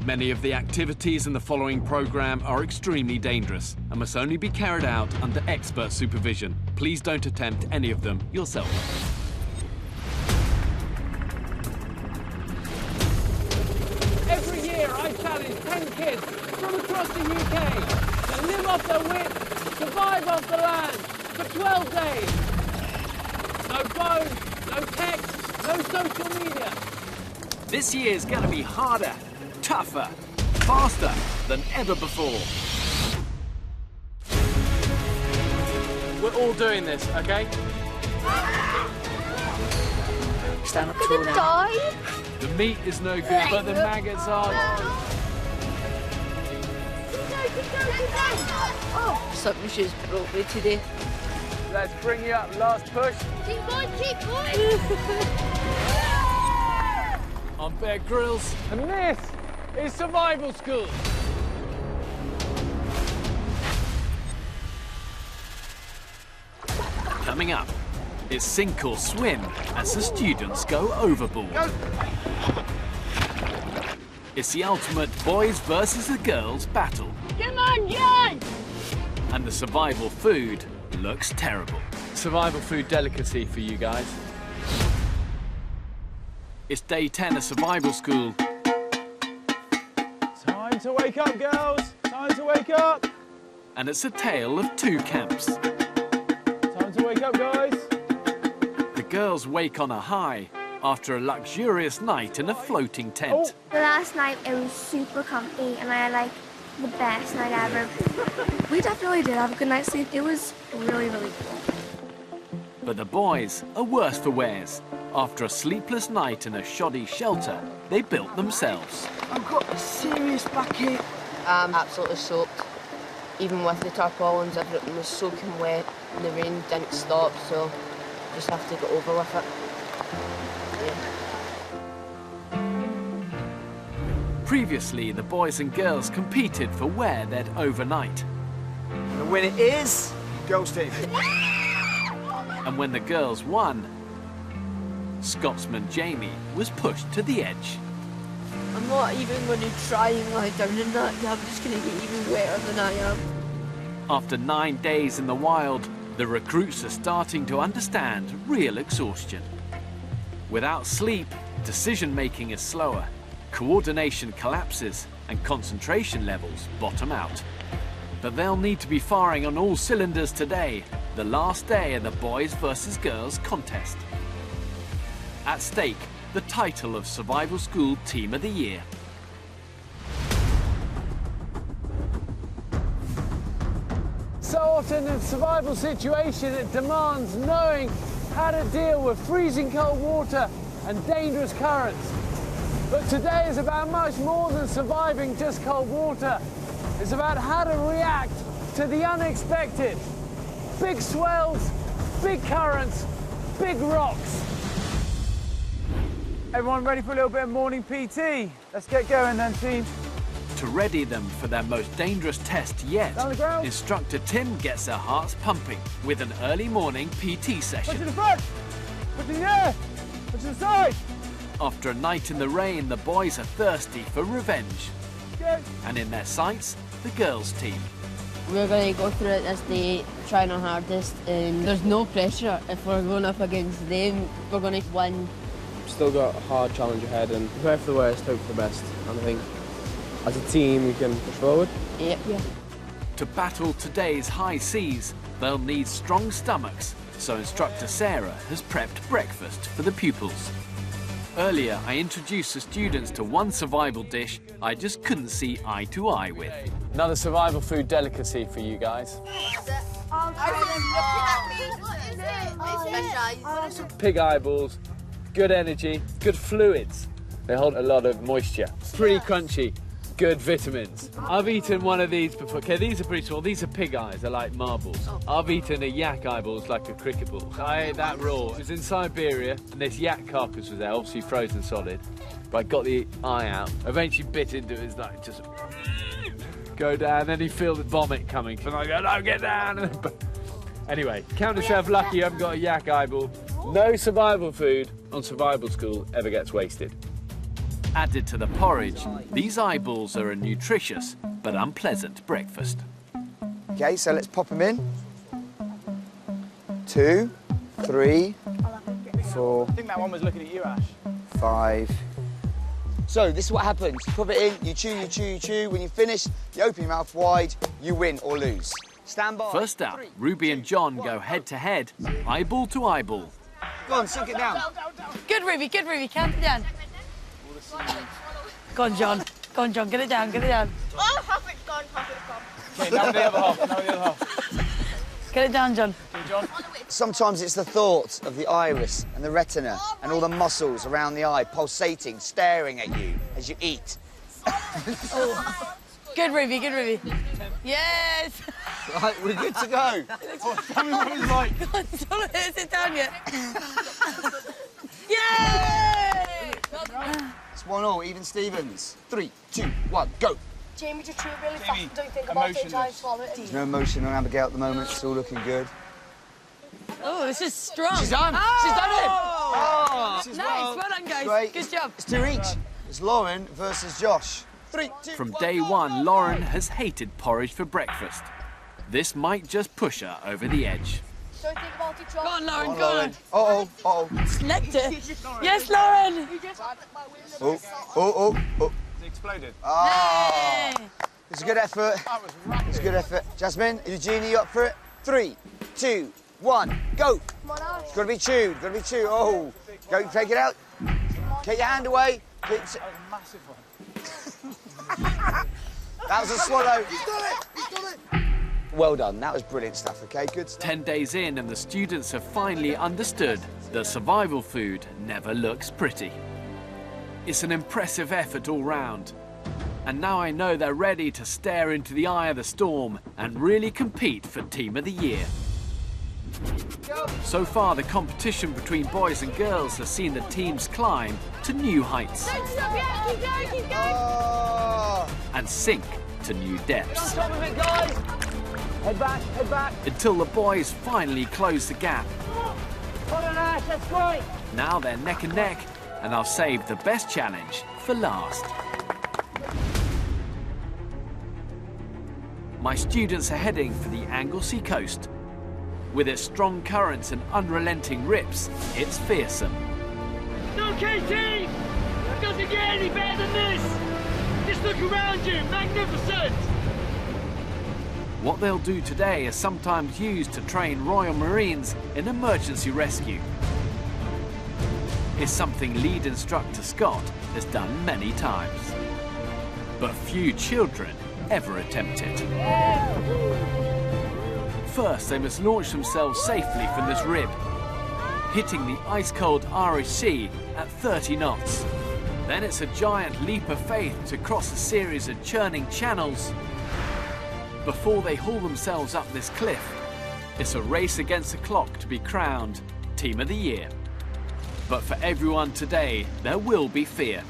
Many of the activities in the following programme are extremely dangerous and must only be carried out under expert supervision. Please don't attempt any of them yourself. Every year I challenge 10 kids from across the UK to live off their wits, survive off the land for 12 days. No phone, no text, no social media. This year's going to be harder, tougher, faster than ever before. We're all doing this, okay? Stand up tall now. The meat is no good, but the maggots are. Oh, something she's brought me today. Let's bring you up. Last push. Keep going, keep going. I'm Bear Grylls. And this is survival school. Coming up, it's sink or swim as the students go overboard. Go. It's the ultimate boys versus the girls battle. Come on, John! And the survival food looks terrible. Survival food delicacy for you guys. It's day 10 of survival school. Time to wake up, girls. Time to wake up. And it's a tale of two camps. Time to wake up, guys. The girls wake on a high after a luxurious night in a floating tent. The last night it was super comfy and I had like the best night ever. We definitely did have a good night's sleep. It was really, really cool. But the boys are worse for wears. After a sleepless night in a shoddy shelter, they built themselves. I've got a serious backache. I'm absolutely soaked. Even with the tarpaulins, everything was soaking wet and the rain didn't stop, so just have to get over with it. Yeah. Previously, the boys and girls competed for where they'd overnight. The winner is Girls team. And when the girls won, Scotsman Jamie was pushed to the edge. I'm not even going to try and lie down in that. I'm just going to get even wetter than I am. After 9 days in the wild, the recruits are starting to understand real exhaustion. Without sleep, decision-making is slower, coordination collapses, and concentration levels bottom out. But they'll need to be firing on all cylinders today, the last day of the boys versus girls contest. At stake, the title of Survival School Team of the Year. So often in a survival situation, it demands knowing how to deal with freezing cold water and dangerous currents. But today is about much more than surviving just cold water. It's about how to react to the unexpected. Big swells, big currents, big rocks. Everyone ready for a little bit of morning PT? Let's get going then, team. To ready them for their most dangerous test yet, Down the ground. instructor Tim gets their hearts pumping with an early morning PT session. Push to the front, push in the air, push to the side. After a night in the rain, the boys are thirsty for revenge. Go. And in their sights, the girls' team. We're going to go through it this day, trying our hardest, and there's no pressure. If we're going up against them, we're going to win. Still got a hard challenge ahead and prepare for the worst, hope for the best. And I think as a team we can push forward. Yeah. To battle today's high seas, they'll need strong stomachs, so instructor Sarah has prepped breakfast for the pupils. Earlier, I introduced the students to one survival dish I just couldn't see eye to eye with. Another survival food delicacy for you guys. Pig eyeballs, good energy, good fluids. They hold a lot of moisture. Pretty crunchy, good vitamins. I've eaten one of these before. Okay, these are pretty small. These are pig eyes. They're like marbles. I've eaten a yak eyeball like a cricket ball. I ate that raw. It was in Siberia, and this yak carcass was there, obviously frozen solid. But I got the eye out. Eventually bit into it. It's like just go down. Then you feel the vomit coming. And I go, no, get down. Anyway, count yourself lucky you haven't got a yak eyeball. No survival food on survival school ever gets wasted. Added to the porridge, these eyeballs are a nutritious but unpleasant breakfast. Okay, so let's pop them in. 2, 3, 4, I think that one was looking at you, Ash. 5. So this is what happens. You pop it in, you chew, you chew, you chew. When you finish, you open your mouth wide, you win or lose. Stand by. First up, Ruby and John go head-to-head, eyeball to eyeball. Go on, suck it down. Good, Ruby, count it down. Go on, John. Go on, John, get it down, get it down. Oh, half it's gone, half it's gone. Okay, now the other half, now the other half. Get it down, John. Okay, John. Sometimes it's the thought of the iris and the retina and all the muscles around the eye pulsating, staring at you as you eat. Good, Ruby, good, Ruby. Yes! Right, we're good to go. Tell me what it was like. Go on, don't let it sit down yet. Yay! It's 1-1, even Stevens. 3, 2, 1, go. Jamie just chew it really Jamie, fast. Don't think about it. Try and emotionless. swallow it. There's no emotion on Abigail at the moment. It's all looking good. Oh, this is strong. She's done. Oh! She's done it. Oh, Nice, well done, guys. Great. Good job. It's 2 each. It's Lauren versus Josh. 3, 2, From 1, day go. one, Lauren has hated porridge for breakfast. This might just push her over the edge. Don't think about it, John. Go on, Lauren, Come on, go on. Lauren. Uh-oh, uh-oh. Select it. Yes, Lauren. Oh. It exploded. Ah. Yay. It's a good effort. That was rapid. It's a good effort. Jasmine, Eugenie, you up for it? 3, 2, 1, go. Come on, Ash. It's got to be chewed. Got to be chewed. Oh. Go, take it out. Take your hand away. That was a massive one. That was a swallow. He's done it. He's done it. Well done. That was brilliant stuff, okay? Good stuff. 10 days in and the students have finally understood that survival food never looks pretty. It's an impressive effort all round. And now I know they're ready to stare into the eye of the storm and really compete for Team of the Year. So far, the competition between boys and girls has seen the teams climb to new heights Don't stop yet. Keep going, keep going. Oh. and sink to new depths. Top of it, guys. Head back, head back. Until the boys finally close the gap. Hold on, Ash. That's great. Now they're neck and neck, and I'll save the best challenge for last. My students are heading for the Anglesey coast. With its strong currents and unrelenting rips, it's fearsome. Okay, team! It doesn't get any better than this! Just look around you, magnificent! What they'll do today is sometimes used to train Royal Marines in emergency rescue. It's something lead instructor Scott has done many times. But few children ever attempt it. First, they must launch themselves safely from this rib, hitting the ice-cold Irish Sea at 30 knots. Then it's a giant leap of faith to cross a series of churning channels before they haul themselves up this cliff. It's a race against the clock to be crowned Team of the Year. But for everyone today, there will be fear.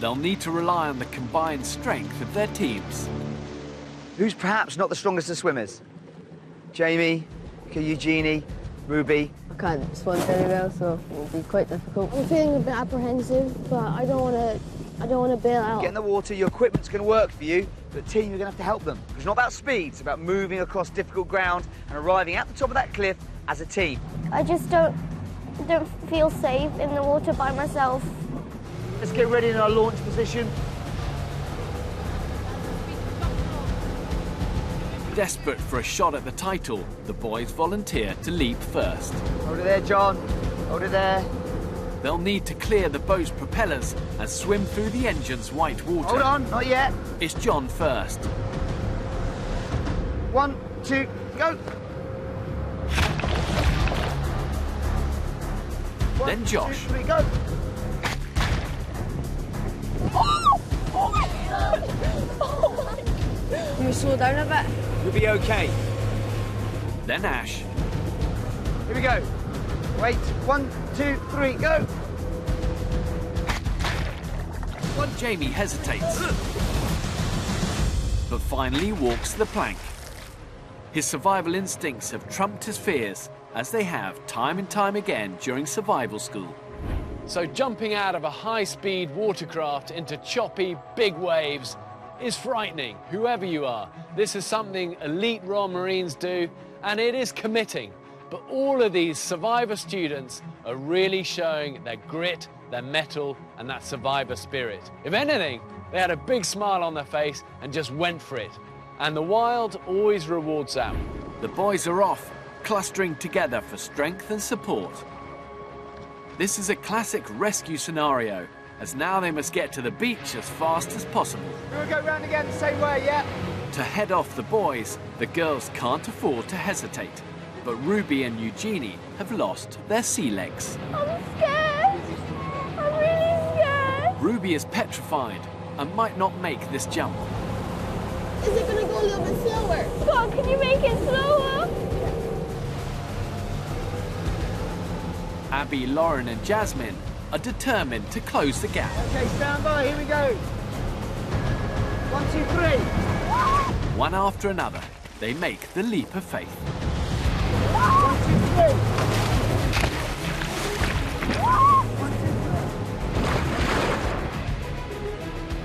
They'll need to rely on the combined strength of their teams. Who's perhaps not the strongest of swimmers? Jamie, Eugenie, Ruby. I can't swim very well, so it will be quite difficult. I'm feeling a bit apprehensive, but I don't want to bail out. Get in the water, your equipment's going to work for you, but team, you're going to have to help them. It's not about speed, it's about moving across difficult ground and arriving at the top of that cliff as a team. I just don't feel safe in the water by myself. Let's get ready in our launch position. Desperate for a shot at the title, the boys volunteer to leap first. Hold it there, John. Hold it there. They'll need to clear the boat's propellers and swim through the engine's white water. Hold on, not yet. It's John first. 1, 2, go. Then Josh. 2, 3, go. Can we slow down a bit? You'll be okay. Then Ash. Here we go. Wait, 1, 2, 3, go. Jamie hesitates, but finally walks the plank. His survival instincts have trumped his fears, as they have time and time again during survival school. So jumping out of a high-speed watercraft into choppy, big waves is frightening, whoever you are. This is something elite Royal Marines do, and it is committing. But all of these survivor students are really showing their grit, their mettle, and that survivor spirit. If anything, they had a big smile on their face and just went for it. And the wild always rewards that. The boys are off, clustering together for strength and support. This is a classic rescue scenario, as now they must get to the beach as fast as possible. We'll go round again the same way, yeah? To head off the boys, the girls can't afford to hesitate. But Ruby and Eugenie have lost their sea legs. I'm scared. I'm really scared. Ruby is petrified and might not make this jump. Is it going to go a little bit slower? Scott, can you make it slower? Abby, Lauren and Jasmine are determined to close the gap. Okay, stand by, here we go. 1, 2, 3. One after another, they make the leap of faith. 1,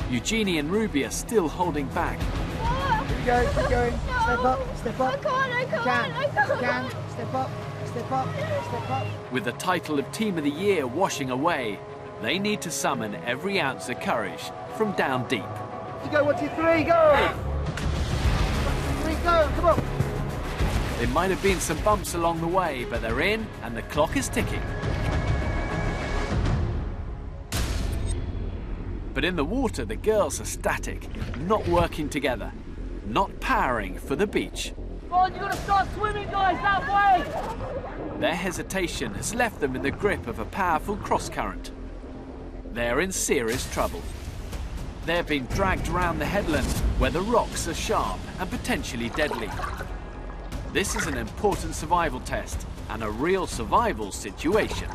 2, 3. Eugenie and Ruby are still holding back. Here we go, keep going. Step up, step up. I can't. Step up, step up, step up. With the title of Team of the Year washing away, they need to summon every ounce of courage from down deep. You go, 1, 2, 3, go! 1, 2, 3, go, come on. There might have been some bumps along the way, but they're in and the clock is ticking. But in the water, the girls are static, not working together, not powering for the beach. Come on, you gotta start swimming, guys, that way! Their hesitation has left them in the grip of a powerful cross-current. They're in serious trouble. They're being dragged around the headland where the rocks are sharp and potentially deadly. This is an important survival test and a real survival situation.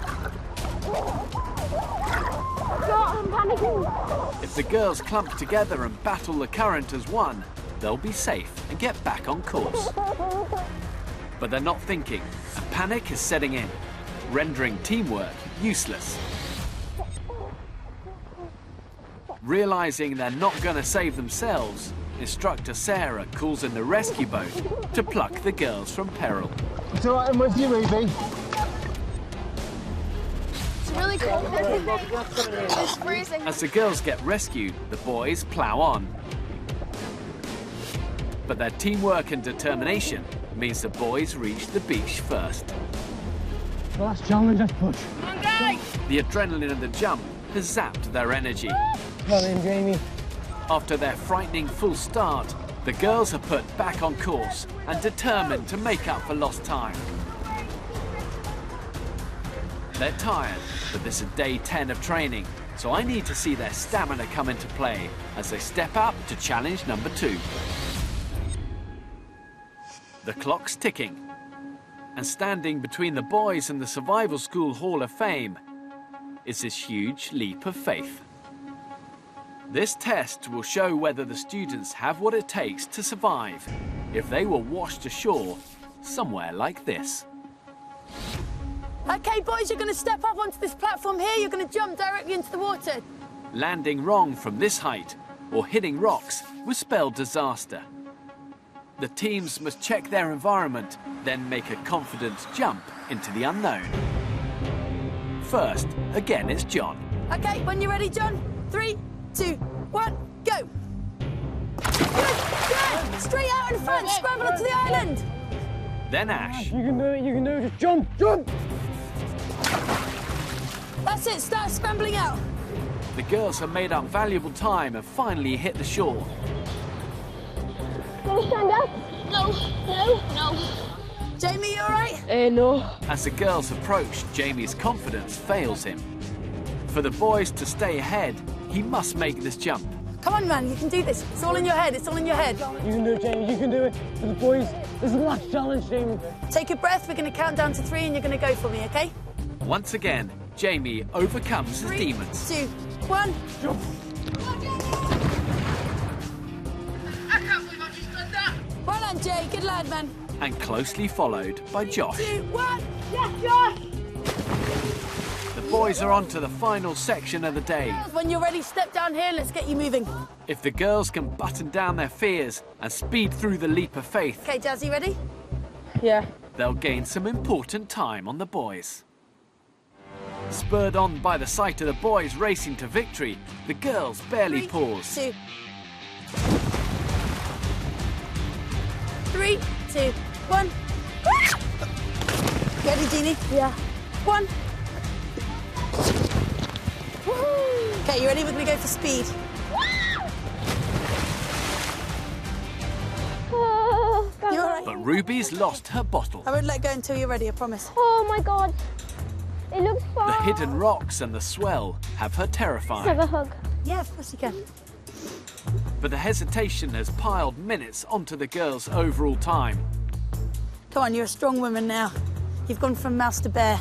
I'm panicking. If the girls clump together and battle the current as one, they'll be safe and get back on course. But they're not thinking, and panic is setting in, rendering teamwork useless. Realizing they're not going to save themselves, Instructor Sarah calls in the rescue boat to pluck the girls from peril. It's all right, I'm with you, Ruby. It's really cold. It's freezing. As the girls get rescued, the boys plough on. But their teamwork and determination means the boys reach the beach first. The last challenge, let's push. Come on, guys! The adrenaline of the jump has zapped their energy. Come in, Jamie. After their frightening full start, the girls are put back on course and determined to make up for lost time. They're tired, but this is day 10 of training, so I need to see their stamina come into play as they step up to challenge number 2. The clock's ticking, and standing between the boys and the Survival School Hall of Fame is this huge leap of faith. This test will show whether the students have what it takes to survive if they were washed ashore somewhere like this. Okay, boys, you're going to step up onto this platform here. You're going to jump directly into the water. Landing wrong from this height or hitting rocks would spell disaster. The teams must check their environment, then make a confident jump into the unknown. First, again, it's John. Okay, when you're ready, John. 3, 2, 1, go. Good. Straight out in front. Scramble onto the island. Then Ash. You can do it, you can do it. Just jump, jump. That's it. Start scrambling out. The girls have made up valuable time and finally hit the shore. Can you stand up? No. Jamie, you all right? No. As the girls approach, Jamie's confidence fails him. For the boys to stay ahead, he must make this jump. Come on, man. You can do this. It's all in your head. It's all in your head. You can do it, Jamie, you can do it. For the boys, this is the last challenge, Jamie. Take a breath. We're going to count down to 3 and you're going to go for me, okay? Once again, Jamie overcomes his 3, demons. 2, 1. Jump. I can't believe I just did that! Well done, Jay. Good lad, man. And closely followed by Josh. 2, 1. Yes, Josh! The boys are on to the final section of the day. When you're ready, step down here. Let's get you moving. If the girls can button down their fears and speed through the leap of faith, Okay, Jazzy, ready? Yeah. they'll gain some important time on the boys. Spurred on by the sight of the boys racing to victory, the girls barely 3, pause. 2. 3, 2, 1. Ready, Jeannie? Yeah. 1. Okay, you ready? We're going to go for speed. Oh, You all right? But Ruby's lost her bottle. I won't let go until you're ready, I promise. oh my God. It looks The far. hidden rocks and the swell have her Let's have terrified. a hug. Yeah, of course you can. But the hesitation has piled minutes onto the girls' overall time. Come on, you're a strong woman now. You've gone from mouse to bear.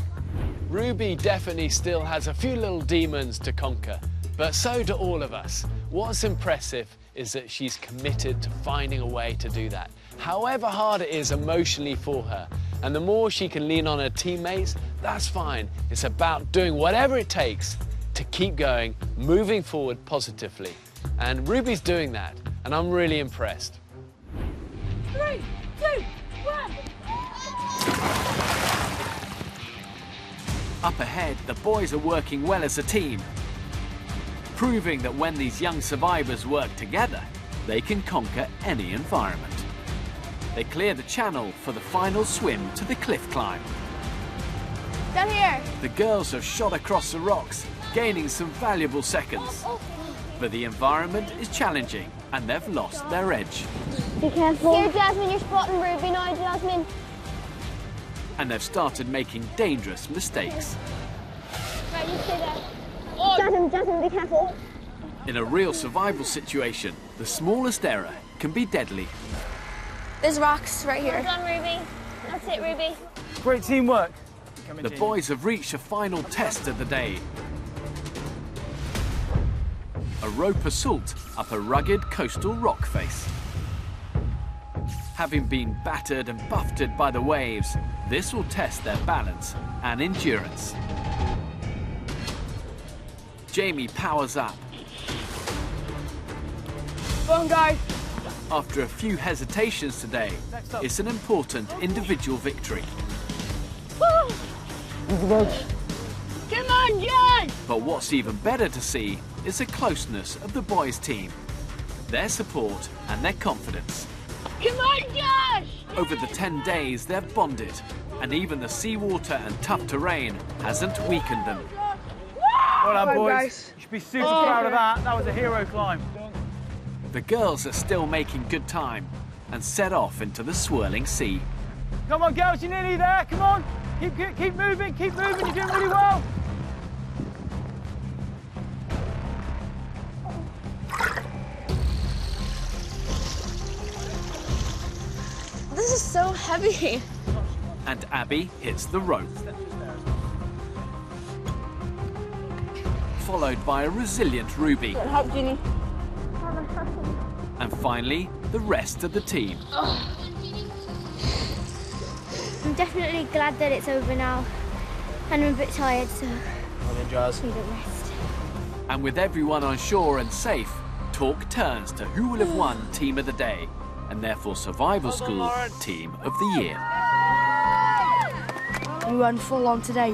Ruby definitely still has a few little demons to conquer, but so do all of us. What's impressive is that she's committed to finding a way to do that, however hard it is emotionally for her. And the more she can lean on her teammates, that's fine. It's about doing whatever it takes to keep going, moving forward positively. And Ruby's doing that, and I'm really impressed. 3, 2, 1. Up ahead, the boys are working well as a team, proving that when these young survivors work together, they can conquer any environment. They clear the channel for the final swim to the cliff climb. Down here. The girls have shot across the rocks, gaining some valuable seconds. But the environment is challenging, and they've lost their edge. Be careful. Here, Jasmine, you're spotting Ruby now, Jasmine. And they've started making dangerous mistakes. Right, you stay there. Jasmine, be careful. In a real survival situation, the smallest error can be deadly. There's rocks right Well here. done, Ruby. That's it, Ruby. Great teamwork. The boys have reached a final test of the day. A rope assault up a rugged coastal rock face. Having been battered and buffeted by the waves, this will test their balance and endurance. Jamie powers up. Come on, guys. After a few hesitations today, it's an important individual victory. Come on, guys. But what's even better to see is the closeness of the boys' team, their support and their confidence. Come on, guys. Over the 10 days, they've bonded, and even the seawater and tough terrain hasn't weakened them. Well done, Come on, boys. guys. You should be super proud of that. That was a hero climb. The girls are still making good time and set off into the swirling sea. Come on, girls, you're nearly there. Come on. Keep moving, keep moving. You're doing really well. This is so heavy. And Abby hits the rope. Followed by a resilient Ruby. Help, Jeannie. And finally, the rest of the team. I'm definitely glad that it's over now. And I'm a bit tired, so Well done, Jazz. need a rest. And with everyone on shore and safe, talk turns to who will have won Team of the Day, and therefore Survival School Team of the Year. We went full on today,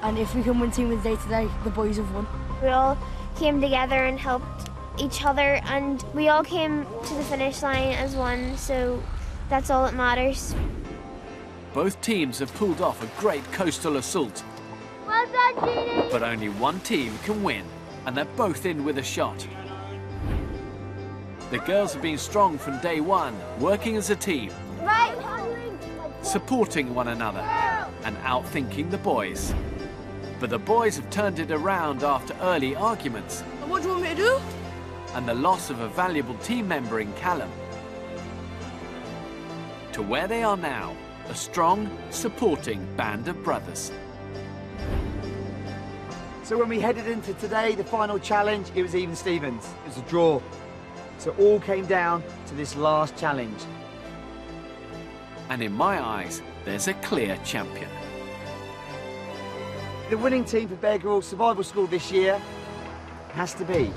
and if we can win Team of the Day today, the boys have won. We all came together and helped each other, and we all came to the finish line as one, so that's all that matters. Both teams have pulled off a great coastal assault, Well done, Jeannie! but only one team can win, and they're both in with a shot. The girls have been strong from day one, working as a team, Right! supporting one another, and outthinking the boys. But the boys have turned it around after early arguments What do you want me to do? and the loss of a valuable team member in Callum. To where they are now, a strong, supporting band of brothers. So when we headed into today, the final challenge, it was even Stevens. It was a draw. So it all came down to this last challenge. And in my eyes, there's a clear champion. The winning team for Bear Grylls Survival School this year has to be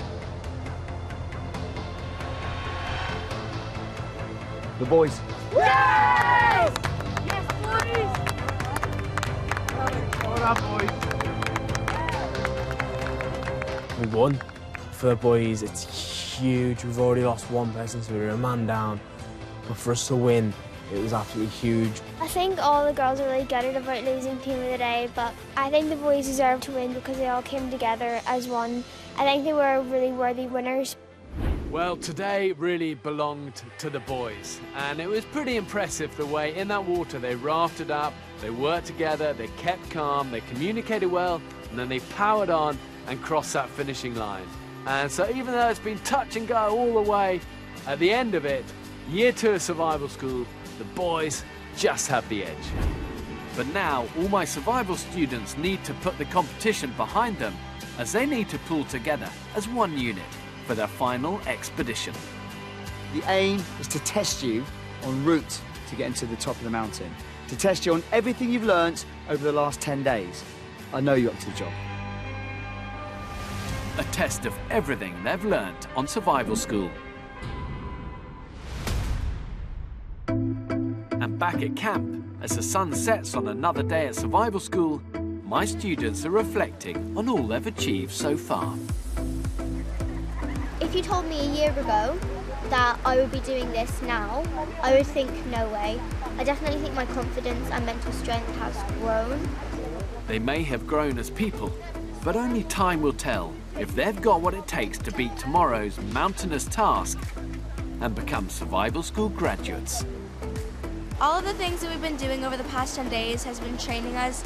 the boys. Yes! Yes, boys! Well done, boys. We won. For the boys, it's huge. We've already lost one person, so we were a man down. But for us to win, it was absolutely huge. I think all the girls are really gutted about losing team of the day, but I think the boys deserve to win because they all came together as one. I think they were really worthy winners. Well, today really belonged to the boys, and it was pretty impressive the way in that water they rafted up, they worked together, they kept calm, they communicated well, and then they powered on and crossed that finishing line. And so even though it's been touch and go all the way, at the end of it, Year 2 of Survival School, the boys just have the edge. But now all my survival students need to put the competition behind them, as they need to pull together as one unit for their final expedition. The aim is to test you en route to getting to the top of the mountain, to test you on everything you've learnt over the last 10 days. I know you're up to the job. A test of everything they've learnt on Survival School. And back at camp, as the sun sets on another day at Survival School, my students are reflecting on all they've achieved so far. If you told me a year ago that I would be doing this now, I would think no way. I definitely think my confidence and mental strength has grown. They may have grown as people, but only time will tell if they've got what it takes to beat tomorrow's mountainous task and become Survival School graduates. All of the things that we've been doing over the past 10 days has been training us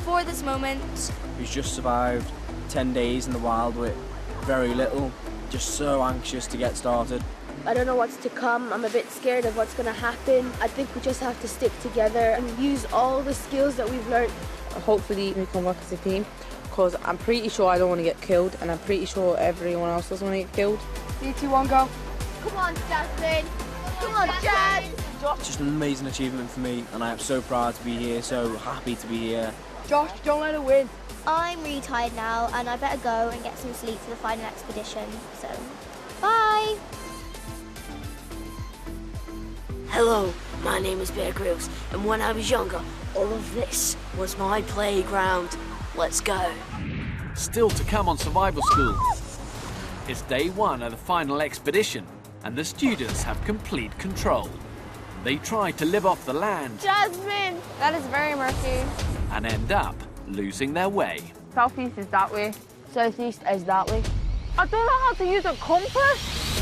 for this moment. We've just survived 10 days in the wild with very little, just so anxious to get started. I don't know what's to come. I'm a bit scared of what's going to happen. I think we just have to stick together and use all the skills that we've learned. Hopefully we can work as a team, because I'm pretty sure I don't want to get killed, and I'm pretty sure everyone else doesn't want to get killed. 3, 2, 1, go. Come on, Jasmine. Come on, Jazz. It's just an amazing achievement for me, and I am so proud to be here, so happy to be here. Josh, don't let it win. I'm really tired now, and I better go and get some sleep for the final expedition. So, bye. Hello, my name is Bear Grylls, and when I was younger, all of this was my playground. Let's go. Still to come on Survival School. It's day 1 of the final expedition, and the students have complete control. They try to live off the land. Jasmine! That is very murky. And end up losing their way. Southeast is that way. Southeast is that way. I don't know how to use a compass.